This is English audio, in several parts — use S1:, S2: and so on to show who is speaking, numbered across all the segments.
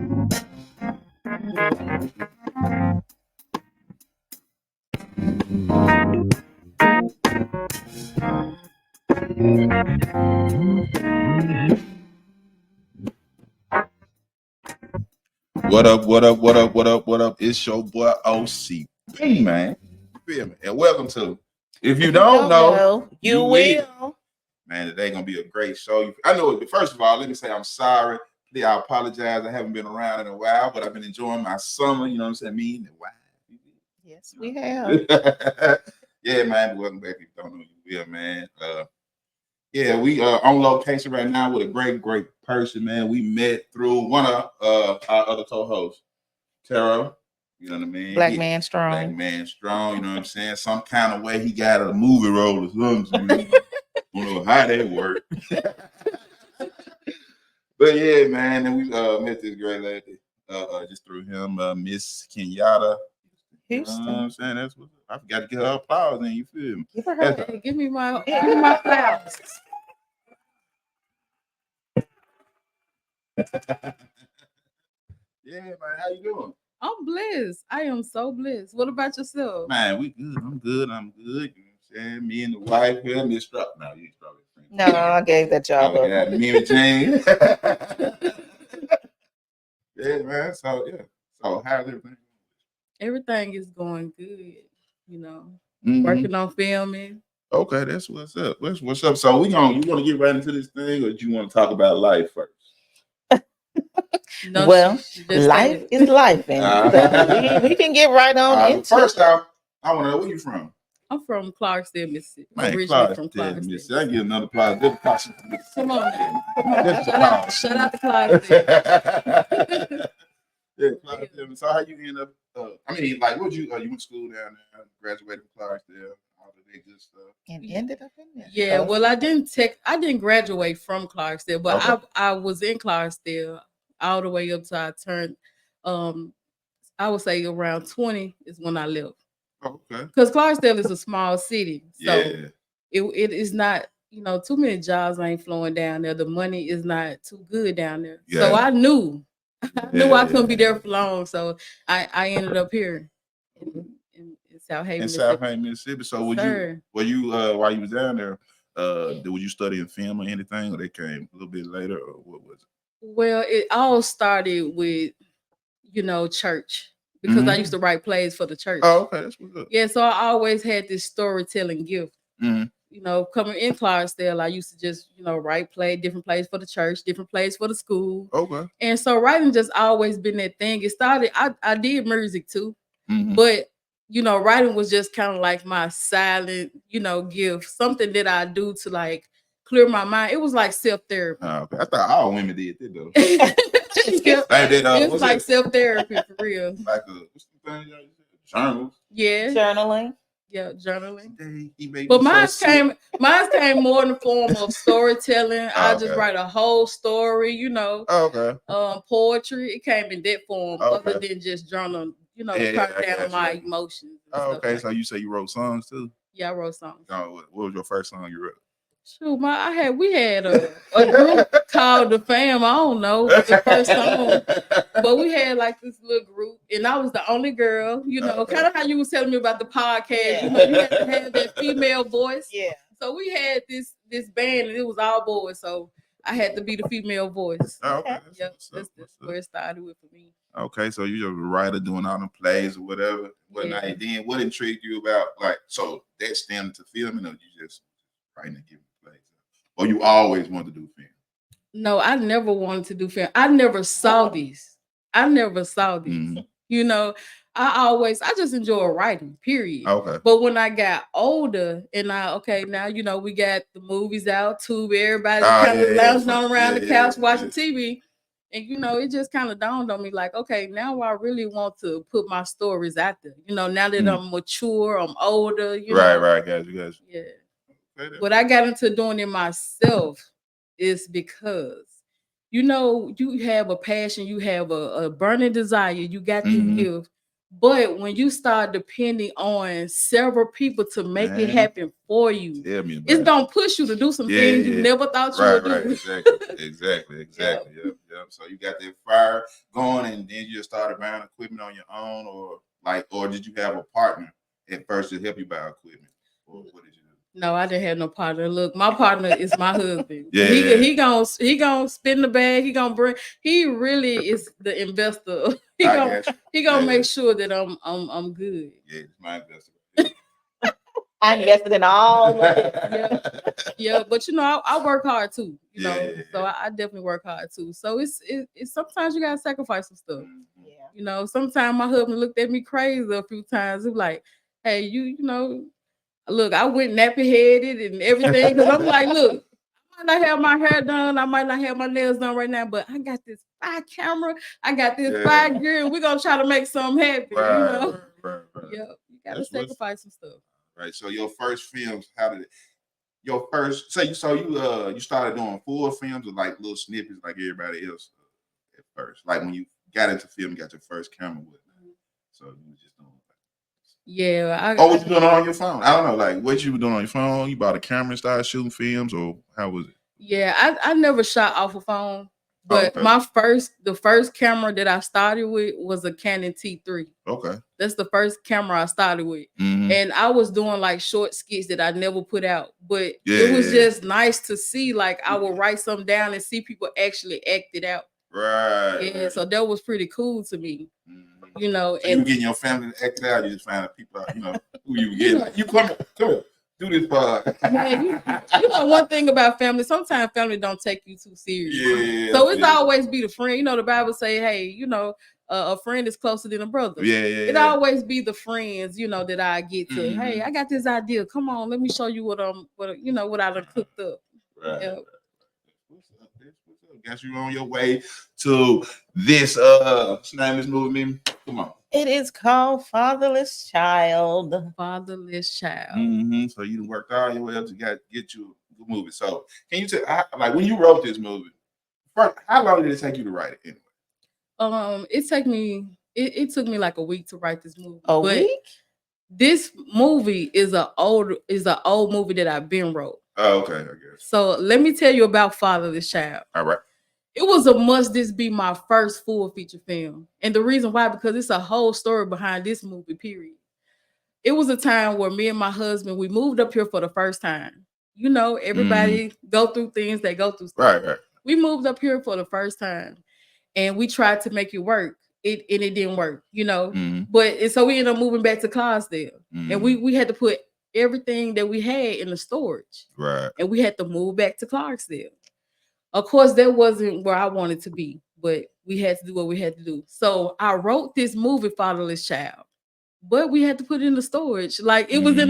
S1: What up, what up, what up, what up, what up? It's your boy O.C.B, man. You feel me? And welcome to, if you don't know, you will. Man, today gonna be a great show. I know, first of all, let me say I'm sorry. I apologize. I haven't been around in a while, but I've been enjoying my summer. You know what I'm saying? Me and the wife.
S2: Yes, we have.
S1: Yeah, man. Welcome back. If you don't know, you will, man. Yeah, we are on location right now with a great person, man. We met through one of our other co-hosts, Taro. You know what I mean?
S2: Black Man Strong.
S1: Black Man Strong, you know what I'm saying? Some kind of way he got a movie role or something. I don't know how that worked. But yeah, man, and we met this great lady just through him, Miss Kimyata Houston. You know what I'm saying? That's what I forgot to give her applause, and you feel me?
S2: Give her her. Give me my flowers.
S1: Yeah, man, how you doing?
S3: I'm blessed. I am so blessed. What about yourself?
S1: Man, we good. I'm good. You know what I'm saying? Me and the wife here, Miss Struck. No, you probably.
S2: No, I gave that job up.
S1: Yeah, MiMi-Jienne. Yeah, man. So yeah. So how's everything?
S3: Everything is going good. You know, working on filming.
S1: Okay, that's what's up. What's up? So you want to get right into this thing, or do you want to talk about life first?
S2: No, well, life is life, and we can get right on into.
S1: First off, I want to know where you from.
S3: I'm from Clarksdale, Mississippi.
S1: Man, originally from Clarksdale, Mississippi. I get another applause.
S3: Come on, man. Shout out to Clarksdale.
S1: Yeah, Clarksdale. So how you end up? I mean, like, what you went to school down there, graduated from Clarksdale, all the good stuff,
S2: and ended up in there.
S3: Yeah, well, I didn't graduate from Clarksdale, but okay. I was in Clarksdale all the way up till I turned. I would say around 20 is when I left.
S1: Okay.
S3: Because Clarksdale is a small city, so
S1: yeah.
S3: it is not, too many jobs ain't flowing down there. The money is not too good down there. Yeah. So I knew I couldn't be there for long. So I ended up here in South Haven,
S1: Mississippi. So were you while you was down there, were you studying film or anything, or they came a little bit later, or what was it?
S3: Well, it all started with church. Because I used to write plays for the church.
S1: Oh, okay. That's what's up.
S3: Yeah, so I always had this storytelling gift. Coming in Clarksdale, I used to just, write different plays for the church, different plays for the school.
S1: Okay.
S3: And so writing just always been that thing. It started, I did music too, but, writing was just kind of like my silent, gift, something that I do to like clear my mind. It was like self-therapy.
S1: Oh, okay. I thought all women did it though.
S3: It's like self-therapy for real.
S1: Like what's the thing? Journals.
S3: Yeah.
S2: Journaling.
S3: Yeah, journaling. But mine came more in the form of storytelling. I just write a whole story,
S1: Okay.
S3: Poetry. It came in that form, other than just journal, down my emotions.
S1: Okay, so you say you wrote songs too?
S3: Yeah, I wrote songs.
S1: Oh, what was your first song you wrote?
S3: Shoot, we had a group called The Fam. I don't know the first song, but we had like this little group, and I was the only girl. Kind of how you was telling me about the podcast. Yeah. You had to have that female voice.
S2: Yeah.
S3: So we had this band, and it was all boys. So I had to be the female voice.
S1: Okay.
S3: That's where it started with for me.
S1: Okay, so you're a writer doing all the plays or whatever. Whatnot. And then what intrigued you about so that stemmed to filming, or you just writing and giving? Or you always wanted to do film?
S3: No, I never wanted to do film. I never saw these. Mm-hmm. I just enjoy writing, period.
S1: Okay.
S3: But when I got older and now we got the movies out too. Everybody kind of lounging on around the couch watching TV. And, it just kind of dawned on me like, okay, now I really want to put my stories out there. Now that I'm mature, I'm older,
S1: Right, guys.
S3: Yeah. What I got into doing it myself is because, you have a passion, you have a burning desire, you got to give. But when you start depending on several people to make it happen for you, it's going to push you to do some things you never thought you would do.
S1: Exactly.
S3: Yeah.
S1: film. So you got that fire going, and then you just started buying equipment on your own, or did you have a partner at first to help you buy equipment, or what did you do?
S3: No, I didn't have no partner. Look, my partner is my husband.
S1: Yeah,
S3: he gonna spin the bag. He gonna bring. He really is the investor. He gonna make sure that I'm good.
S1: Yeah, it's my investor.
S2: I invested in all of it.
S3: Yeah, but I work hard too. So I definitely work hard too. So it's sometimes you gotta sacrifice some stuff.
S2: Yeah.
S3: Sometimes my husband looked at me crazy a few times. He was like, "Hey, look, I went nappy headed and everything because I'm like, look, I might not have my hair done, I might not have my nails done right now, but I got this fire camera, I got this fire gear, and we're gonna try to make something happen."
S1: Right.
S3: Yeah, you gotta sacrifice some stuff.
S1: Right. So your first films, how did it? Your first, you started doing full films or like little snippets like everybody else at first, like when you got into film, you got your first camera with. So you were just doing.
S3: Yeah.
S1: Was you doing it on your phone? I don't know. Like, what you were doing on your phone? You bought a camera and started shooting films, or how was it?
S3: Yeah, I never shot off a phone, but the first camera that I started with was a Canon T3.
S1: Okay,
S3: that's the first camera I started with, and I was doing like short skits that I never put out, but it was just nice to see. Like I would write something down and see people actually act it out.
S1: Right.
S3: Yeah, so that was pretty cool to me.
S1: So you were getting your family to act it out. You just find out people, who you getting. You come here, do this part.
S3: Man, one thing about family, sometimes family don't take you too serious.
S1: Yeah.
S3: So it's always be the friend. The Bible say, hey, a friend is closer than a brother.
S1: Yeah.
S3: It always be the friends, that I get to. Hey, I got this idea. Come on, let me show you what I done cooked up.
S1: Right.
S3: Yeah.
S1: What's up? Guess you're on your way to this. What's the name of this movie, MiMi? Come on.
S2: It is called Fatherless Child.
S3: Fatherless Child.
S1: So you worked all your way up to get you a movie. So can you tell, like, when you wrote this movie, first, how long did it take you to write it anyway?
S3: It took me like a week to write this movie.
S2: A week?
S3: This movie is an old movie that I've been wrote.
S1: Oh, okay, I guess.
S3: So let me tell you about Fatherless Child.
S1: All right.
S3: It was a must this be my first full feature film. And the reason why, because it's a whole story behind this movie, period. It was a time where me and my husband, we moved up here for the first time. Everybody go through things, they go through stuff.
S1: Right.
S3: We moved up here for the first time and we tried to make it work. It didn't work, But so we ended up moving back to Clarksdale. And we had to put everything that we had in the storage.
S1: Right.
S3: And we had to move back to Clarksdale. Of course, that wasn't where I wanted to be, but we had to do what we had to do. So I wrote this movie, Fatherless Child, but we had to put it in the storage. Like it was in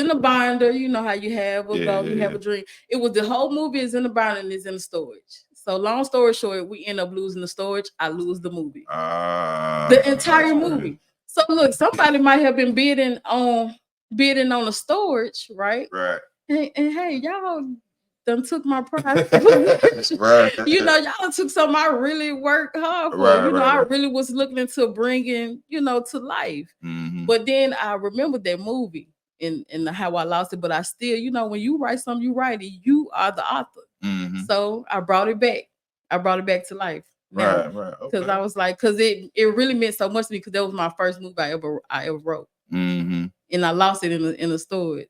S3: the binder. You know how you have a goal, you have a dream. The whole movie is in the binder and is in the storage. So long story short, we end up losing the storage. I lose the movie, the entire movie. So look, somebody might have been bidding on the storage, right?
S1: Right.
S3: And hey, y'all done took my prize.
S1: Right.
S3: Y'all took something I really worked hard for.
S1: Right,
S3: I really was looking into bringing, to life. But then I remembered that movie and how I lost it. But I still, when you write something, you write it. You are the author. So I brought it back. I brought it back to life.
S1: Right.
S3: Because I was like, because it really meant so much to me because that was my first movie I ever wrote. And I lost it in the storage.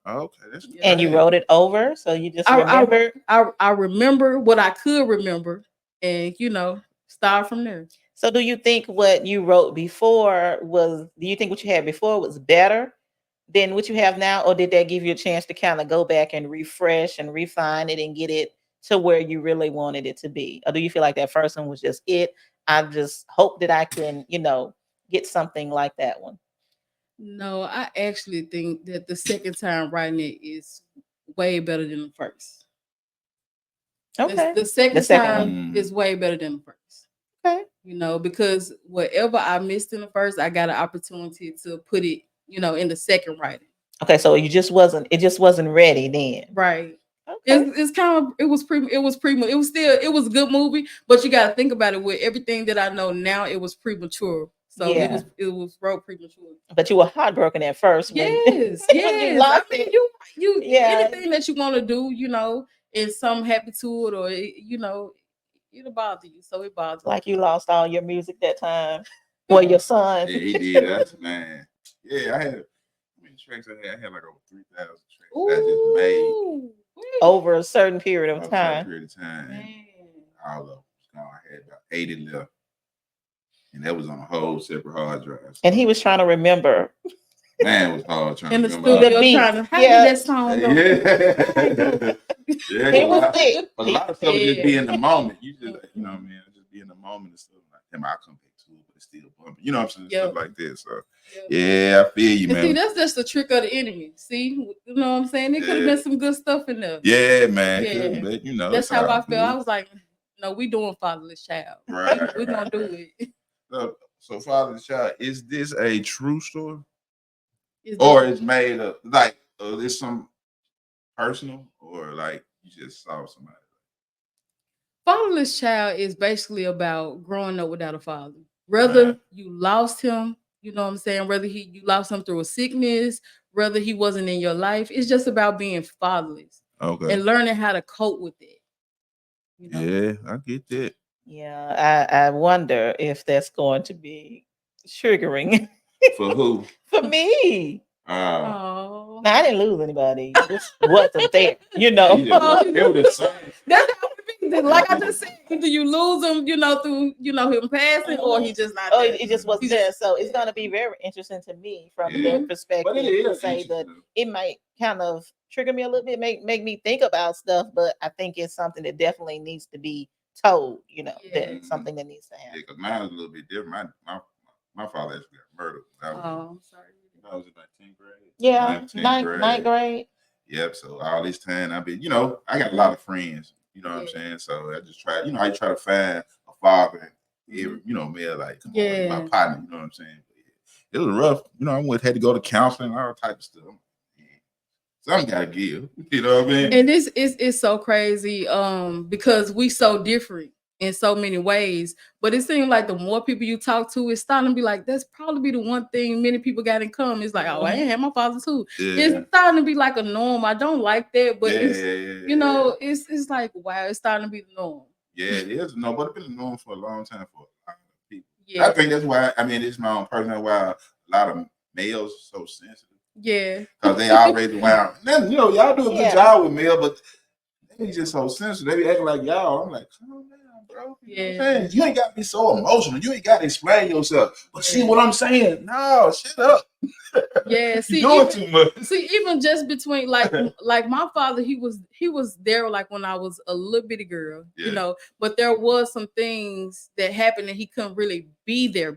S1: Okay, that's
S2: and you wrote it over, so you just remember.
S3: I remember what I could remember, and start from there.
S2: So, do you think what you wrote before do you think what you had before was better than what you have now, or did that give you a chance to kind of go back and refresh and refine it and get it to where you really wanted it to be, or do you feel like that first one was just it? I just hope that I can, get something like that one.
S3: No, I actually think that the second time writing it is way better than the first.
S2: Okay.
S3: The second time is way better than the first.
S2: Okay.
S3: Because whatever I missed in the first, I got an opportunity to put it, in the second writing.
S2: Okay, so it just wasn't ready then.
S3: Right.
S2: Okay.
S3: It was a good movie, but you got to think about it with everything that I know now, it was premature. So it was wrote premature.
S2: But you were heartbroken at first.
S3: Yes.
S2: When you lost it.
S3: Anything that you want to do, and some happy to it, or it'll bother you. So it bothers
S2: like you lost all your music that time. Well, your son.
S1: Yeah, he did. That's man. Yeah, I had. How many tracks I had? I had like over 3,000 tracks. I just made
S2: over a certain period of
S1: over a
S2: time.
S1: certain period of time.
S3: Man.
S1: All of them. So I had about 80 left, and that was on a whole separate hard drive. So,
S2: and he was trying to remember.
S1: Man, it was hard trying
S3: in
S1: to
S3: the
S1: remember.
S3: studio trying to how did that song go?
S1: Yeah.
S2: He was sick.
S1: But a lot of stuff just be in the moment. You just like, you know what I mean? Just be in the moment and stuff like that. I come back to it, but it's still bumping. You know what I'm saying?
S3: Yep.
S1: Stuff like this. So yeah, I feel you,
S3: and
S1: man.
S3: see, that's just the trick of the enemy. See, you know what I'm saying? There could have been some good stuff in there.
S1: Yeah, man.
S3: Yeah.
S1: But, you know,
S3: That's how I felt. I was like, no, we doing Fatherless Child.
S1: Right.
S3: We're gonna do it.
S1: So Fatherless Child, is this a true story? Or it's made up like is some personal, or like you just saw somebody?
S3: Fatherless Child is basically about growing up without a father. Whether you lost him, you know what I'm saying, whether you lost him through a sickness, whether he wasn't in your life, it's just about being fatherless.
S1: Okay.
S3: And learning how to cope with it.
S1: You know? Yeah, I get that.
S2: Yeah, I wonder if that's going to be triggering.
S1: For who?
S2: For me.
S3: Oh,
S2: I didn't lose anybody. This wasn't there, you know.
S3: That's how it be. Like I just said, either you lose him, you know, through him passing, or he just not. There.
S2: It just wasn't there. So it's going to be very interesting to me from their perspective to say that it might kind of trigger me a little bit, make me think about stuff. But I think it's something that definitely needs to be told. You know, that's something that needs to happen.
S1: Yeah, because mine was a little bit different. My father actually got murdered.
S3: I'm sorry.
S1: I was in my 10th grade.
S2: Yeah, ninth grade.
S1: Yep. So all this time I've been, I got a lot of friends. You know what I'm saying? So I just try. I try to find a father. Every, male like, come on, my partner. You know what I'm saying? It was rough. I had to go to counseling, all type of stuff. Something gotta give. You know what I mean?
S3: And this is so crazy. Because we so different in so many ways. But it seems like the more people you talk to, it's starting to be like, that's probably the one thing many people got in common. It's like, oh, I ain't had my father too. Yeah. It's starting to be like a norm. I don't like that, but it's like, wow, it's starting to be the norm.
S1: Yeah, it is. No, but it's been the norm for a long time for a lot of people. Yeah. I think that's why, it's my own personal why a lot of males are so sensitive.
S3: Yeah.
S1: Because they always around. Y'all do a good job with male, but they just so sensitive. They be acting like y'all. I'm like, come on down, bro. You ain't got to be so emotional. You ain't got to explain yourself. But see what I'm saying? No, shut up.
S3: Yeah, see,
S1: doing too much.
S3: See, even just between like my father, he was there like when I was a little bitty girl, but there was some things that happened and he couldn't really be there.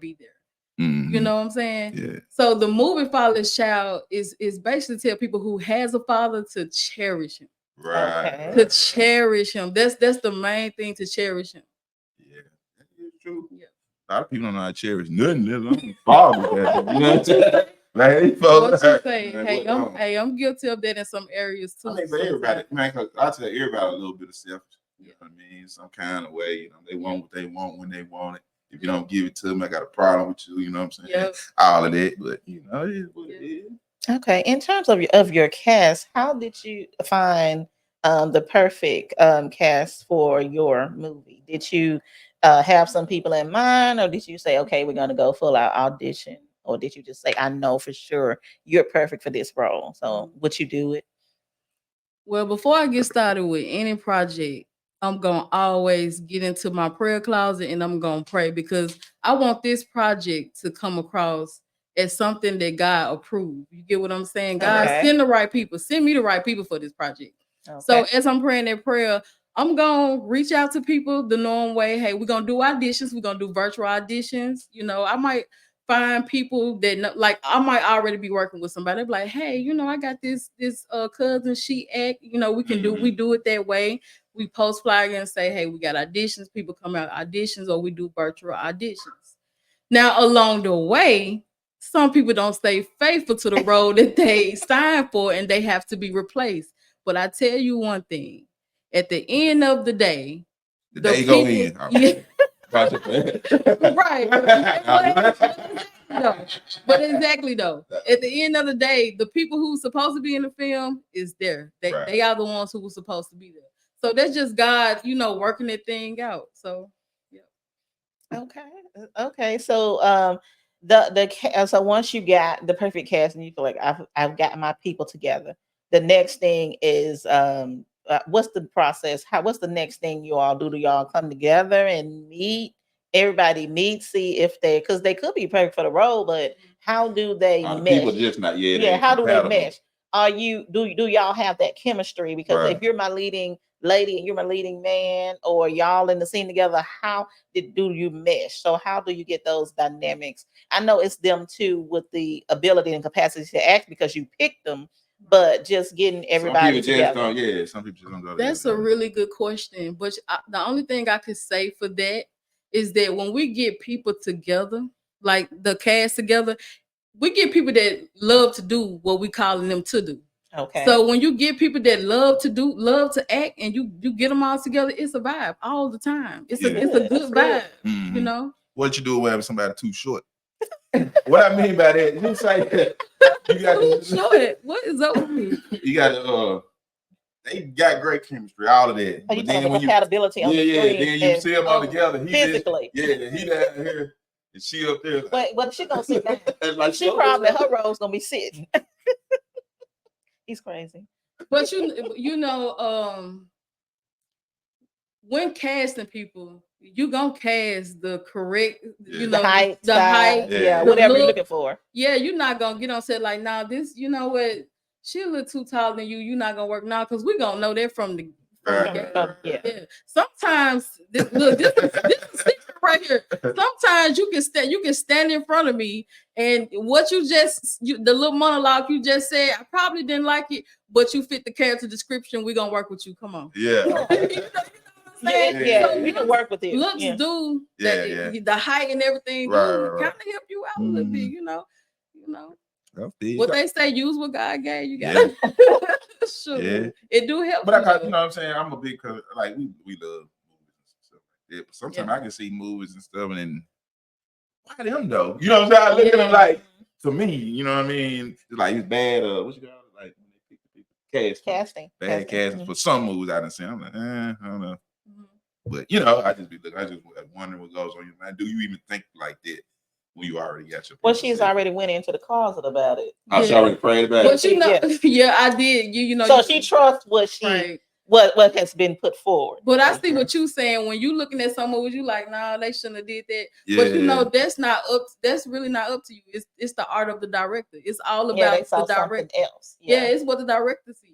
S3: Mm-hmm. You know what I'm saying? Yeah. So the movie Fatherless Child is basically tell people who has a father to cherish him.
S1: Right.
S3: To cherish him. That's the main thing, to cherish him.
S1: Yeah, that is true. Yeah. A lot of people don't know how to cherish nothing. Father, like,
S3: what you say? Hey, I'm guilty of that in some areas too.
S1: I think for everybody, man, because I tell everybody a little bit of selfish. You know what I mean? Some kind of way. They want what they want when they want it. If you don't give it to them, I got a problem with you. You know what I'm saying? Yep. All of that, but it is what it is.
S2: Okay. In terms of your cast, how did you find the perfect cast for your movie? Did you have some people in mind, or did you say, okay, we're going to go full out audition? Or did you just say, I know for sure you're perfect for this role? So would you do it?
S3: Well, before I get started with any project, I'm going to always get into my prayer closet and I'm going to pray, because I want this project to come across as something that God approved. You get what I'm saying? God, send the right people. Send me the right people for this project. Okay. So as I'm praying that prayer, I'm going to reach out to people the normal way. Hey, we're going to do auditions. We're going to do virtual auditions. I might find people that like I might already be working with somebody. Be like, hey, I got this cousin, she act, we do it that way. We post flyer and say, hey, we got auditions, people come out auditions, or we do virtual auditions. Now along the way, some people don't stay faithful to the role that they signed for and they have to be replaced. But I tell you one thing, at the end of the day,
S1: they go in.
S3: Right. But exactly though. At the end of the day, the people who's supposed to be in the film is there. They are the ones who were supposed to be there. So that's just God, working that thing out. So yeah.
S2: Okay. So so once you got the perfect cast and you feel like I've got my people together, the next thing is what's the process? What's the next thing you all do? Do y'all come together and meet? Everybody meet, see if because they could be perfect for the role, but how do they mesh?
S1: People just not
S2: how do they mesh? Do y'all have that chemistry? Because if you're my leading lady and you're my leading man, or y'all in the scene together, how do you mesh? So how do you get those dynamics? I know it's them too with the ability and capacity to act because you picked them, but just getting everybody together.
S1: Some people just don't go.
S3: That's a really good question, but the only thing I could say for that is that when we get people together, like the cast together, we get people that love to do what we calling them to do.
S2: Okay.
S3: So when you get people that love to act, and you get them all together, it's a vibe all the time. It's a good vibe,
S1: Mm-hmm. What you do with somebody too short? What I mean by that, you say you got
S3: too short. What is up with me?
S1: You got they got great chemistry, all of that.
S2: But then when compatibility on the screen,
S1: then you see them all together. He
S2: physically,
S1: he down here and she up there.
S2: But she gonna sit down. Like she probably her role's gonna be sitting. He's crazy.
S3: But when casting people, you gonna cast the correct,
S2: the height,
S3: whatever
S2: you're looking for.
S3: Yeah, you're not gonna get on set like, nah, this, what, she a little too tall than you. You're not gonna work now because we gonna know that from the yeah. Sometimes this is secret right here. Sometimes you can stand in front of me, and what the little monologue you just said, I probably didn't like it, but you fit the character description. We're gonna work with you. Come on.
S2: Yeah. So we can work with it.
S3: Looks do that. The height and everything kind of help you out a little bit. What they say, use what God gave you. Got sure. It do help.
S1: But you know what I'm saying? I'm a big like we love movies and stuff like that. But sometimes I can see movies and stuff, and then why them though? You know what I'm saying? I look at them like, to me, you know what I mean? Like it's bad. What you got? Like when they pick the people casting. Bad casting for some movies I done seen. I'm like, I don't know. But I just wondering what goes on your mind. Do you even think like that when you already got your?
S2: Well, she's already went into the closet about it.
S1: She already prayed about
S3: it. Yeah, I did.
S2: So she trusts what she what has been put forward.
S3: But I see what you saying when you looking at some movies. You like, nah, they shouldn't have did that. But that's not up. That's really not up to you. It's the art of the director. It's all about the director.
S2: Else.
S3: Yeah, it's what the director sees.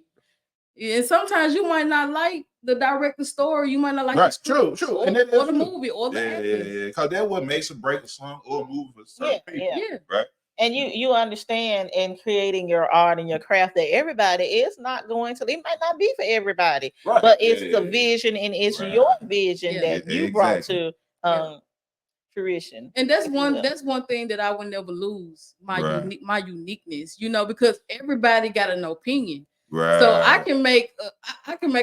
S3: And sometimes you might not like the director's story. You might not like the script,
S1: true.
S3: Or the movie, or the acting.
S1: Yeah. Because that what makes or break a song or a movie for certain people.
S3: Yeah.
S1: Right.
S2: And you understand in creating your art and your craft that everybody is not going to. It might not be for everybody, but it's the vision and it's your vision that you brought to fruition.
S3: And that's one thing that I would never lose, my uniqueness. Because everybody got an opinion.
S1: Right.
S3: So I can make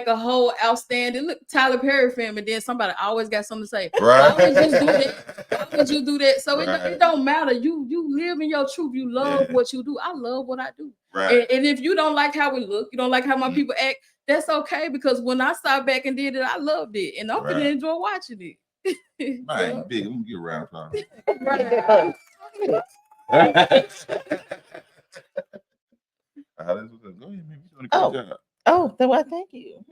S3: a whole outstanding Tyler Perry film, and then somebody always got something to say.
S1: Right.
S3: Why would you do that? Why would you do that? So it don't matter. You live in your truth. You love what you do. I love what I do.
S1: Right.
S3: And if you don't like how we look, you don't like how my people act, that's okay, because when I sat back and did it, I loved it, and I'm gonna enjoy watching it.
S1: Man, big. Let me get around.
S2: Thank you.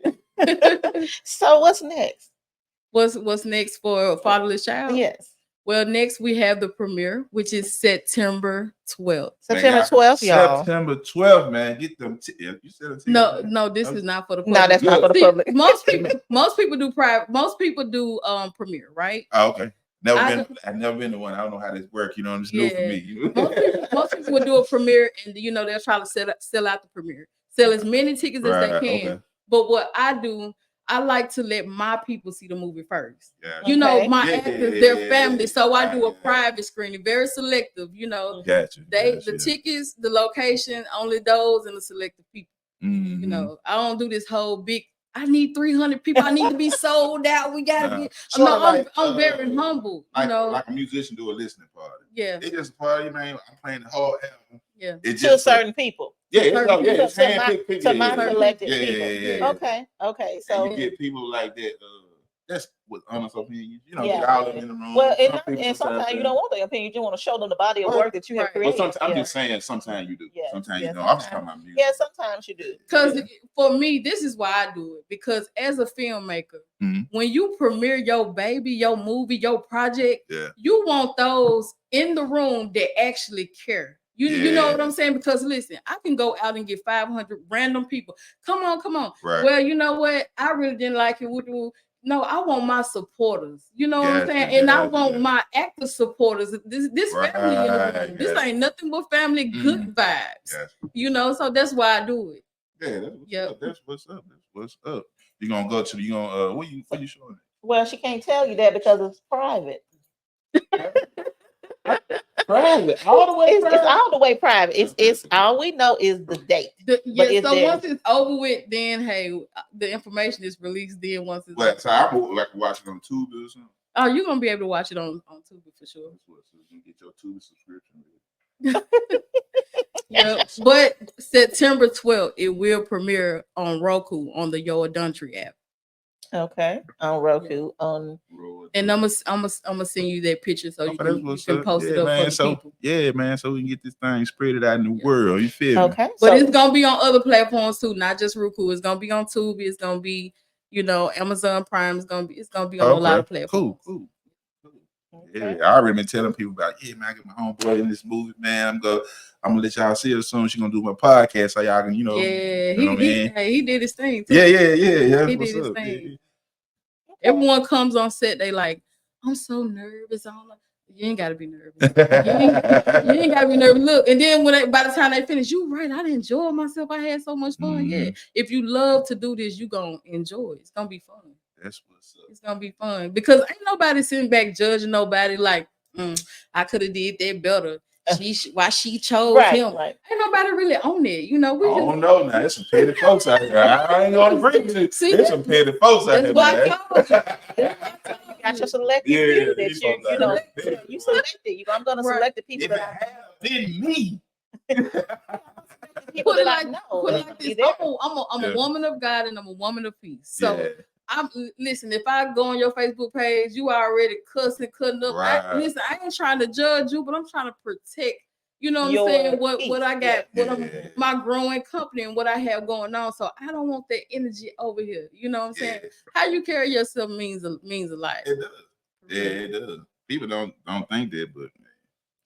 S2: So what's next?
S3: What's next for Fatherless Child?
S2: Yes.
S3: Well, next we have the premiere, which is September 12th.
S2: September 12th, y'all.
S1: September 12th, man. Get them. You said it.
S3: No, this is not for the public.
S2: No, that's not for the public.
S3: Most people do private. Most people do premiere, right?
S1: Oh, okay. I've never been to one. I don't know how this works. It's new for me.
S3: Most people would do a premiere, and they'll try to sell out the premiere, sell as many tickets as they can. Okay. But what I do, I like to let my people see the movie first. Yeah. My actors, their family. So I do a private screening, very selective.
S1: Gotcha.
S3: The tickets, the location, only those and the selective people. Mm-hmm. I don't do this whole big. I need 300 people. I need to be sold out. We gotta be. I'm very humble.
S1: Like a musician do a listening party.
S3: Yeah.
S1: It's just a party, man. I'm playing the whole album.
S3: Yeah.
S2: It's just to certain people.
S1: Yeah, it's handpicked people.
S2: To my selected
S1: people.
S2: Yeah. Okay. So
S1: and you get people like that. That's with honest opinions. You know,
S2: Yeah.
S1: get all of them in the room.
S2: Well, and sometimes you don't want their opinion. You just want to show them the body of work that you have created.
S1: But I'm just saying, sometimes you do. Sometimes you don't. I'm just talking about music.
S2: Yeah, sometimes you do.
S3: Because for me, this is why I do it. Because as a filmmaker, when you premiere your baby, your movie, your project, you want those in the room that actually care. You know what I'm saying? Because listen, I can go out and get 500 random people. Come on. Right. Well, you know what? I really didn't like it. No, I want my supporters. You know what I'm saying? And I want my active supporters. This family in the room. This ain't nothing but family good vibes. You know, so that's why I do it.
S1: That's what's up. That's what's up. You're gonna go to what you showing?
S2: Well, she can't tell you that because it's private.
S1: Private, all the way private.
S2: It's all the way private. It's all we know is the date.
S3: So once it's over with, then hey, the information is released. Then once it's
S1: so I'm like watching on Tubi or something.
S3: Oh, you're gonna be able to watch it on Tubi for sure.
S1: So you can get your Tubi subscription.
S3: Yeah, but September 12th, it will premiere on Roku on the Yo Adultery app.
S2: Okay, on Roku
S3: and I'm gonna send you that picture so you can post it up for the people.
S1: Yeah, man, so we can get this thing spread it out in the world. You feel me?
S2: Okay,
S3: but it's gonna be on other platforms too, not just Roku. It's gonna be on Tubi. It's gonna be, Amazon Prime. It's gonna be on a lot of platforms.
S1: Cool. Okay. Yeah, I already been telling people about. Yeah, man, I get my homeboy in this movie, man. I'm gonna let y'all see her soon. She's gonna do my podcast, so y'all can,
S3: he did his thing too.
S1: Yeah.
S3: He did his thing. Yeah. Everyone comes on set, they like, I'm so nervous. You ain't gotta be nervous. You ain't gotta be nervous. Look, and then by the time they finish, you right. I enjoy myself. I had so much fun. Yeah. If you love to do this, you gonna enjoy it. It's gonna be fun.
S1: That's what's up.
S3: It's gonna be fun because ain't nobody sitting back judging nobody like, I could have did that better. Why she chose him. Right. Ain't nobody really on it. We
S1: don't know now. There's some petty folks out here. I ain't gonna agree with you. See, there's some petty folks out here.
S2: You got your selected few that you selected. I'm gonna select the people that
S1: I didn't me.
S3: Put it like this. I'm a woman of God and I'm a woman of peace. So listen, if I go on your Facebook page, you already cussing, cutting up. Right. I ain't trying to judge you, but I'm trying to protect, what I'm saying, what I got, my growing company and what I have going on. So I don't want that energy over here. You know what I'm saying? How you carry yourself means a lot.
S1: It does. It does. People don't think that, but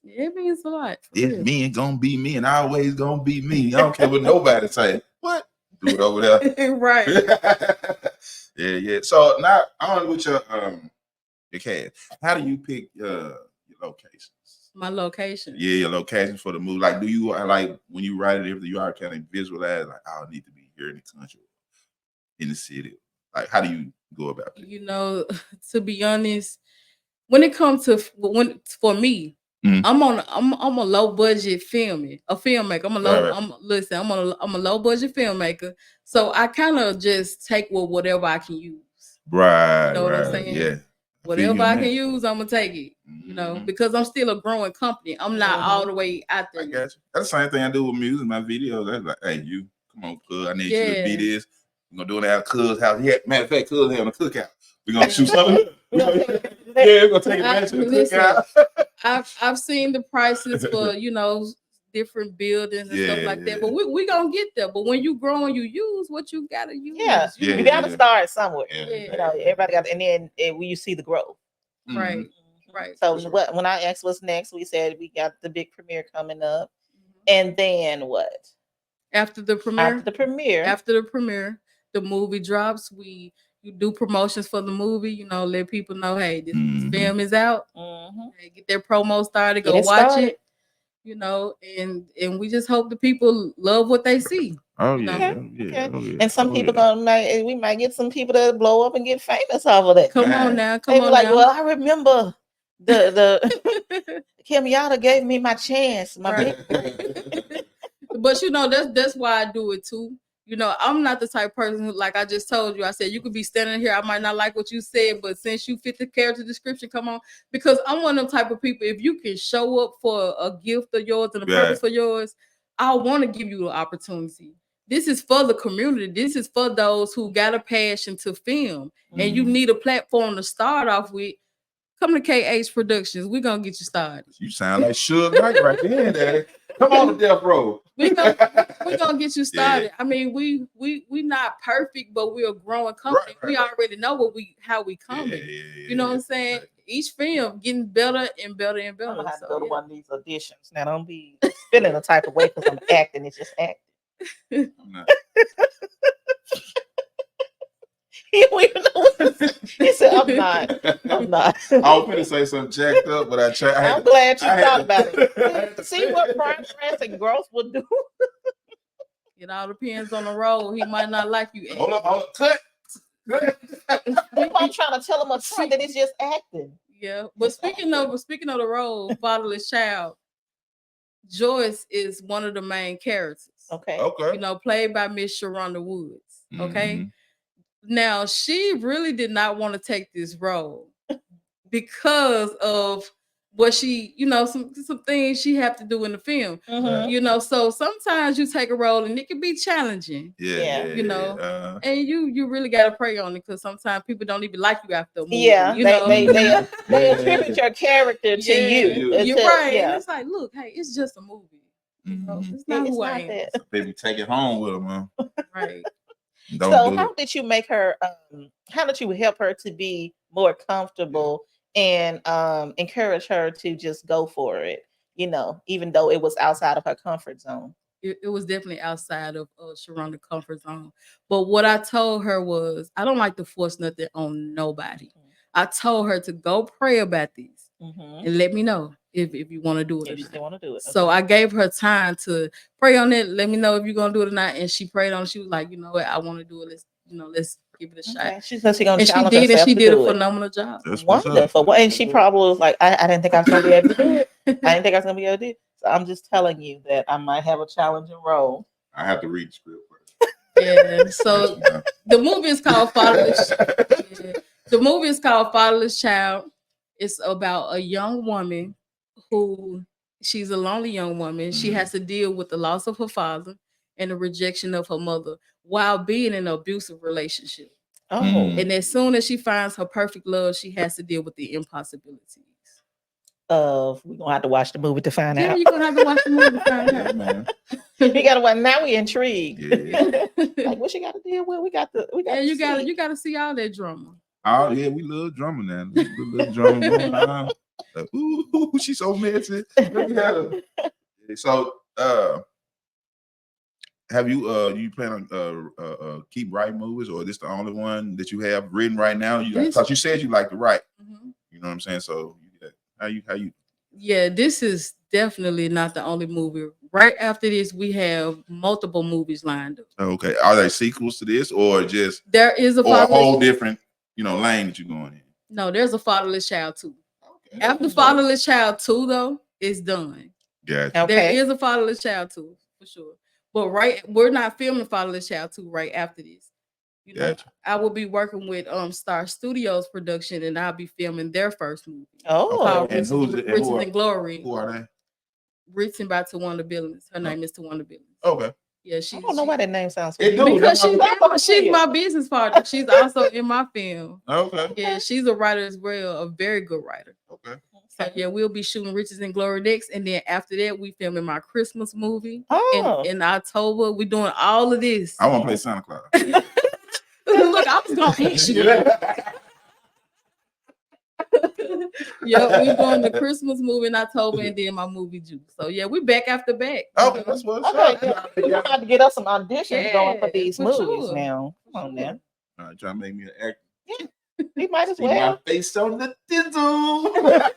S3: it means a lot.
S1: It's me and gonna be me and always gonna be me. I don't care what nobody say. What? Do it over there.
S3: Right.
S1: Yeah. So now on with your cast. How do you pick your locations?
S3: My location.
S1: Yeah, your location for the movie. Like, do you like when you write it? If you are kind of visualize, like, I need to be here in the country, in the city. Like, how do you go about it?
S3: To be honest, when it comes to for me, I'm a low budget filmmaker. I'm a low budget filmmaker. So I kind of just take whatever I can use.
S1: Right.
S3: You know what I'm saying?
S1: Yeah.
S3: Whatever I can use, I'm gonna take it. Because I'm still a growing company. I'm not all the way out there.
S1: I got you. That's the same thing I do with music, my videos. That's like, hey, you come on, cuz. I need you to be this. We're gonna do it at cuz house. Yeah, matter of fact, cuz having a cookout. We're gonna shoot something. We're gonna take it to the cookout.
S3: I've seen the prices for different buildings and stuff like that. But we gonna get there. But when you grow and you use what you gotta use.
S2: You gotta start somewhere. Everybody got, and then when you see the growth.
S3: Right.
S2: So when I asked what's next, we said we got the big premiere coming up. And then what?
S3: After the premiere, the movie drops. You do promotions for the movie. Let people know, hey, this film is out. Hey, get their promo started. Go watch it. And we just hope the people love what they see.
S1: Oh yeah.
S2: And some people we might get some people that blow up and get famous off of that.
S3: Come on now.
S2: Well, I remember the Kimyata gave me my chance.
S3: But that's why I do it too. I'm not the type of person who, like I just told you, I said, you could be standing here. I might not like what you said, but since you fit the character description, come on. Because I'm one of them type of people, if you can show up for a gift of yours and a purpose for yours, I want to give you the opportunity. This is for the community. This is for those who got a passion to film, and you need a platform to start off with. Come to KH Productions. We're gonna get you started.
S1: You sound like Suge Knight right there, Daddy. Come on to Death Row.
S3: We're gonna get you started. I mean, we not perfect, but we're a growing company.
S1: Right.
S3: We already know how we coming. You know what I'm saying? Each film getting better and better and better.
S2: I'm gonna have to go to one of these auditions. Now don't be feeling a type of way because I'm acting. It's just acting. He don't even know what to say. He said, I'm not.
S1: I was going to say something jacked up, but
S2: I'm glad you thought about it. See what progress and growth will do.
S3: It all depends on the role. He might not like you.
S1: Hold up, cut.
S2: I'm trying to tell him a part that it's just acting.
S3: Yeah, but speaking of the role, Fatherless Child, Joyce is one of the main characters.
S2: Okay.
S3: You know, played by Miss Sharonda Woods. Okay. Now, she really did not want to take this role because of what she, you know, some things she had to do in the film. You know, so sometimes you take a role and it can be challenging. You know, and you really got to pray on it because sometimes people don't even like you after a movie. You know?
S2: they attribute your character to you.
S3: You're right. And it's like, look, hey, it's just a movie. You know, it's not who I am.
S1: So baby, take it home with them, man.
S3: Right.
S2: How did you make her? How did you help her to be more comfortable and encourage her to just go for it? You know, even though it was outside of her comfort zone.
S3: It was definitely outside of Sharonda's comfort zone. But what I told her was, I don't like to force nothing on nobody. I told her to go pray about this and let me know if you want to do it.
S2: If you still want to do it.
S3: So I gave her time to pray on it. Let me know if you're gonna do it or not. And she prayed on it. She was like, you know what, I want to do it. Let's give it a shot.
S2: She said she's gonna
S3: and
S2: challenge
S3: she did,
S2: herself
S3: and she
S2: to
S3: did
S2: do
S3: a
S2: it.
S3: phenomenal job.
S2: Wonderful. And she probably was like, I didn't think I was gonna be able to do it. I didn't think I was gonna be able to do it. So I'm just telling you that I might have a challenging role.
S1: I have to read the script first.
S3: Yeah. So the movie is called Fatherless. The movie is called Fatherless Child. It's about a young woman who she's a lonely young woman. She has to deal with the loss of her father and the rejection of her mother while being in an abusive relationship. And as soon as she finds her perfect love, she has to deal with the impossibilities.
S2: We're gonna have to watch the movie to find out.
S3: Yeah, you're gonna have to watch the movie to find out.
S1: Man.
S2: You gotta watch. Now we intrigued. Like what she got to deal with? We got.
S3: Yeah, you gotta see all that drama.
S1: Oh yeah, we love drama now. We love drama going on. Like, ooh, she's so messy. So, have you plan on keep writing movies, or is this the only one that you have written right now? Because you said you like to write. You know what I'm saying? So, how you? Yeah,
S3: this is definitely not the only movie. Right after this, we have multiple movies lined up.
S1: Okay, are they sequels to this, or just
S3: there is a
S1: whole different lane that you're going in?
S3: No, there's a Fatherless Child 2. Okay. After Fatherless Child 2, though, it's done.
S1: Gotcha.
S3: Okay. There is a Fatherless Child 2 for sure, but we're not filming Fatherless Child 2 right after this. You know, gotcha. I will be working with Star Studios production, and I'll be filming their first movie.
S1: Called
S3: Riches and Glory.
S1: Who are they?
S3: Written by Tawanda Billings. Her name is Tawanda Billings.
S1: Okay.
S3: Yeah,
S2: I don't know why that name sounds familiar.
S3: Because she's my business partner. She's also in my film.
S1: Okay.
S3: Yeah, she's a writer as well, a very good writer.
S1: Okay.
S3: So yeah, we'll be shooting Riches and Glory next, and then after that, we filming my Christmas movie. In October. We're doing all of this.
S1: I want to play Santa Claus.
S3: Look, I was gonna ask you. Yeah, we're going to Christmas movie in October, and then my movie Juice. So yeah, we back after back.
S1: Okay, that's what's
S2: up. We're gonna have to get us some auditions going for these movies now. Come on now.
S1: All right, trying to make me an actor.
S2: Yeah, we might as well.
S1: My face on the dizzle.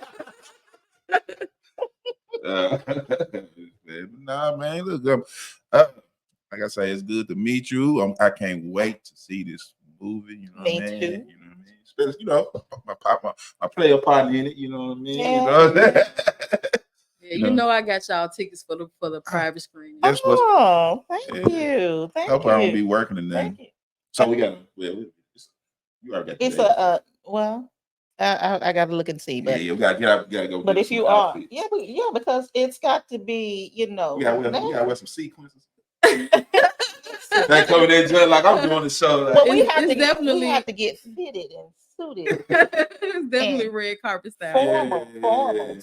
S1: Nah, man, look, like I say, it's good to meet you. I can't wait to see this movie. You know what I mean?
S2: Too.
S1: You know what I mean? Especially, my player partner in it. You know what I mean?
S2: Yeah.
S1: You know what I'm saying?
S3: You know I got y'all tickets for the private screen.
S2: Thank you. Thank you.
S1: Hope I don't be working in there. So we got. You already got.
S2: It's well, I gotta look and see, but
S1: yeah, we gotta go.
S2: But
S1: get
S2: if
S1: some
S2: you are,
S1: outfits.
S2: yeah, because it's got to be,
S1: we gotta wear some sequences.
S2: So-
S1: They coming in just like I'm doing the show. Like,
S2: but
S3: It's
S2: we have to get fitted and suited,
S3: it's definitely
S2: and
S3: red carpet style.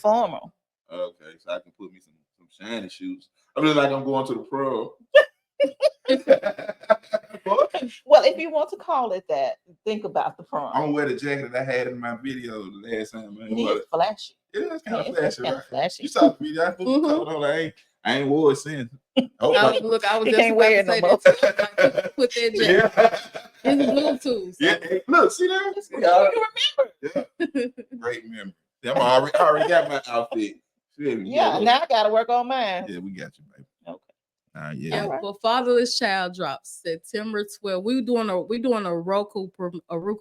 S2: formal.
S1: Okay, so I can put me some shiny shoes. I mean, like I'm going to the pro.
S2: Well, if you want to call it that, think about the prom.
S1: I'm gonna wear the jacket that I had in my video the last time. Man.
S2: It is flashy.
S1: Yeah, it's kind of flashy, right?
S2: Flashy.
S1: You saw the video. I put the coat on. I ain't wore it since.
S3: Look, I was
S2: You
S3: just
S2: can't
S3: about
S2: wear
S3: to
S2: it
S3: say
S2: no more.
S3: that. Put that jacket.
S1: Yeah.
S3: It's Bluetooth. So.
S1: Yeah. Hey, look, see that?
S2: You remember?
S1: Yeah. Great memory. I already got my outfit.
S2: Yeah, now I gotta work on mine.
S1: Yeah, we got you, baby.
S2: Okay.
S3: Yeah,
S2: right.
S3: but Fatherless Child drops September 12th. We're doing a Roku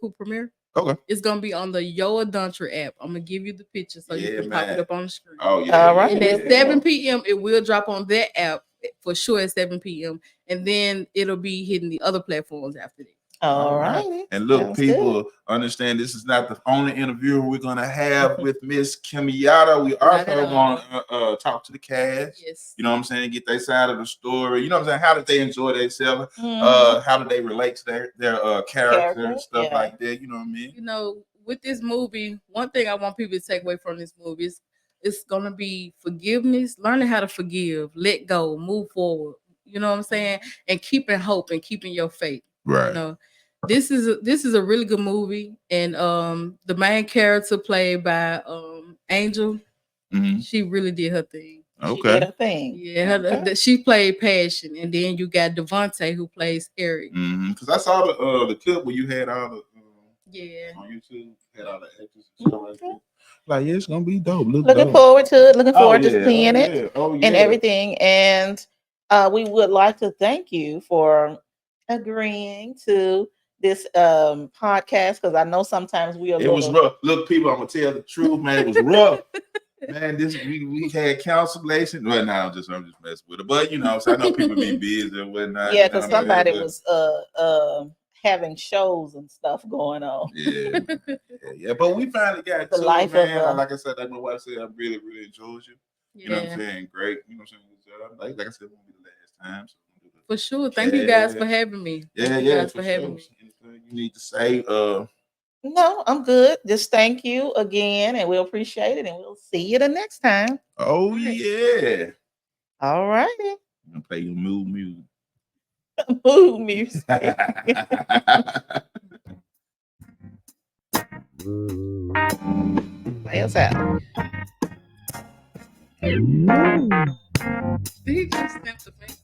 S3: premiere.
S1: Okay.
S3: It's gonna be on the Yo Adventure app. I'm gonna give you the picture so you can pop it up on the screen.
S1: Oh yeah.
S2: All right.
S3: And at 7 p.m. it will drop on that app for sure at 7 p.m. And then it'll be hitting the other platforms after that.
S2: All right.
S1: And look,
S2: Sounds
S1: people
S2: good.
S1: understand this is not the only interview we're gonna have with Miss Kimyata. We also want to talk to the cast.
S3: Yes.
S1: You know what I'm saying? Get their side of the story. You know what I'm saying? How did they enjoy themselves? How did they relate to their character and stuff like that? You know what I mean?
S3: You know, with this movie, one thing I want people to take away from this movie is it's gonna be forgiveness, learning how to forgive, let go, move forward. You know what I'm saying? And keeping hope and keeping your faith.
S1: Right.
S3: You know, this is a really good movie, and the main character played by Angel, she really did her thing.
S2: Okay. She did her thing.
S3: Yeah, she played Passion, and then you got Devontae who plays Eric.
S1: Because I saw the clip where you had all the on YouTube, had all the actors and stuff like that. Like, yeah, it's gonna be dope.
S2: Looking forward to it. Looking forward to seeing it and everything. And we would like to thank you for agreeing to this podcast, because I know sometimes we are.
S1: It was rough. Look, people, I'm gonna tell the truth, man. It was rough. Man, we had cancellation. Well, I'm just messing with it. But you know, so I know people be busy and whatnot.
S2: Yeah, because somebody was having shows and stuff going on.
S1: Yeah. But we finally got
S2: the life
S1: man.
S2: of
S1: like I said, like my wife said, I really, really enjoyed you. You know what I'm saying? Great. You know what I'm saying? Like I said, it won't be the last time. So
S3: for sure. Thank you guys for having me.
S1: Thank you guys for having me. Anything you need to say?
S2: No, I'm good. Just thank you again, and we'll appreciate it, and we'll see you the next time.
S1: Oh yeah.
S2: All righty.
S1: I'm gonna play your mood music.
S2: Mood music. Play us out.
S3: He just snapped the fingers.